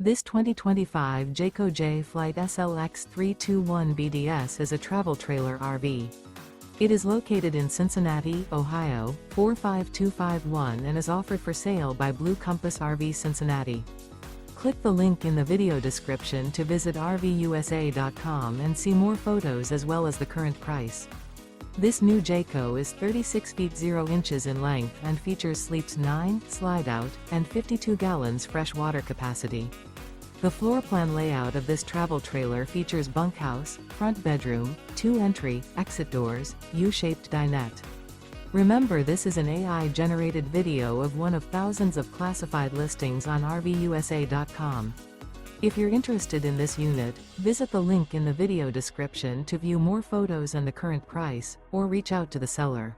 This 2025 Jayco Jay Flight SLX 321 BDS is a travel trailer RV. It is located in Cincinnati, Ohio, 45251 and is offered for sale by Blue Compass RV Cincinnati. Click the link in the video description to visit RVUSA.com and see more photos as well as the current price. This new Jayco is 36 feet 0 inches in length and features sleeps 9, slide-out, and 52 gallons fresh water capacity. The floor plan layout of this travel trailer features bunkhouse, front bedroom, 2 entry, exit doors, U-shaped dinette. Remember, this is an AI-generated video of one of thousands of classified listings on RVUSA.com. If you're interested in this unit, visit the link in the video description to view more photos and the current price, or reach out to the seller.